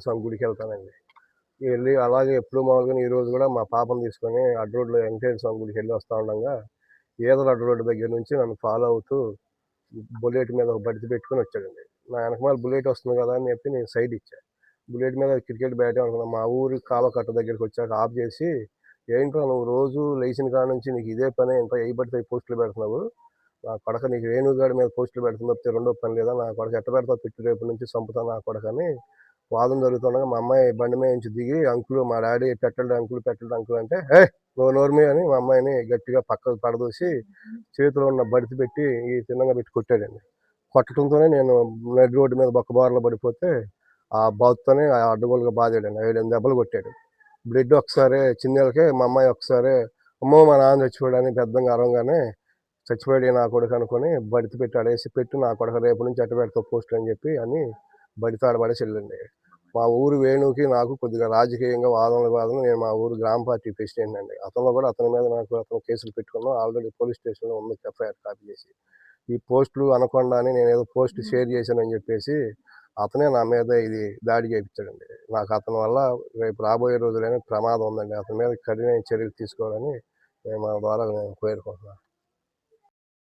స్వామి గుడికెళ్తానండి. వెళ్ళి అలాగే ఎప్పుడు మామూలుగానే ఈరోజు గూడా మా పాపను తీసుకొని అడ్డ రోడ్‌లో వెంకటేశ్వర స్వామి గుడికెళ్ళి వస్తా ఉండంగా, ఈదల అడ్డ రోడ్డు దగ్గర నుంచి నన్ను ఫాలో అవుతూ బుల్లెట్ మీద ఒక బడిత పెట్టుకొని వచ్చాడండి. నా ఎనకమాల బుల్లెట్ వస్తుంది గదా అని చెప్పి నేను సైడ్ ఇచ్చా. బుల్లెట్ మీద క్రికెట్ బ్యాటే అనుకున్నా. మా ఊరి కాలువ కట్ట దగ్గరికొచ్చాక ఆఫ్ జేసి, "ఏంట్రా నువ్వు రోజు లేచిన కాడ నుంచి నీకు ఇదే పనేంట్రా ఎయి పడితే అయి పోస్టులు పెడుతున్నావు. నా కొడకా నీకు రేణుగాడి మీద పోస్టులు పెడుతుంది తప్పితే రెండో పని లేదా? నా కొడకా ఎట్ట పెడతావు పెట్టు రేపటి నుంచి సంపుతా నా కొడకా" అని వాదన జరుగుతుండగా మా అమ్మాయి బండి మీద నుంచి దిగి, "అంకులు మా డాడీ పెట్టలేడు అంకుల్, పెట్టలేడు అంకుల్" అంటే, "ఏయ్! నువ్వు నోరు మూయి" అని మా అమ్మాయిని గట్టిగా పక్కకు పడదోసి, చేతిలో ఉన్న బడిత పెట్టి తిన్నంగా పెట్టి కొట్టాడండి. కొట్టడంతోనే నేను నడి రోడ్డు మీద బొక్కబోర్లా పడిపోతే, ఆ బాదుతోనే అడ్డగోలుగా బాదాడండి. 7, 8 దెబ్బలు కొట్టాడు. బ్లడ్ ఒకసారి చిన్నోళ్ళకే మా అమ్మాయి ఒకసారి, "అమ్మో! మా నాన్న చచ్చిపోయాడని" పెద్దంగా అరవంగానే, చచ్చిపోయాడు నా కొడుకు అనుకోని బడిత పెట్టి ఆడేసి, "పెట్టు నా కొడకా రేపటి నుంచి ఎట్ట పెడతావు పోస్టులు" అని చెప్పి అని బడిత ఆడ పడేసి ఎళ్ళండి. మా ఊరు వేణుకి నాకు కొద్దిగా రాజకీయంగా వాదనలు నేను మా ఊరు గ్రామ పార్టీ ప్రెసిడెంట్ అండి. అతను కూడా అతని మీద అతను కేసులు పెట్టుకున్నాం. ఆల్రెడీ పోలీస్ స్టేషన్‌లో ఉంది ఎఫ్ఐఆర్ కాపీ చేసి. ఈ పోస్టులు అనకొండ అని నేనేదో పోస్ట్ షేర్ చేశానని చెప్పేసి అతనే నా మీద ఇది దాడి చేపించాడండి. నాకు అతని వల్ల రేపు రాబోయే రోజులైనా ప్రమాదం ఉందండి. అతని మీద కఠినమైన చర్యలు తీసుకోవాలని నేను మన ద్వారా నేను కోరుకుంటున్నాను.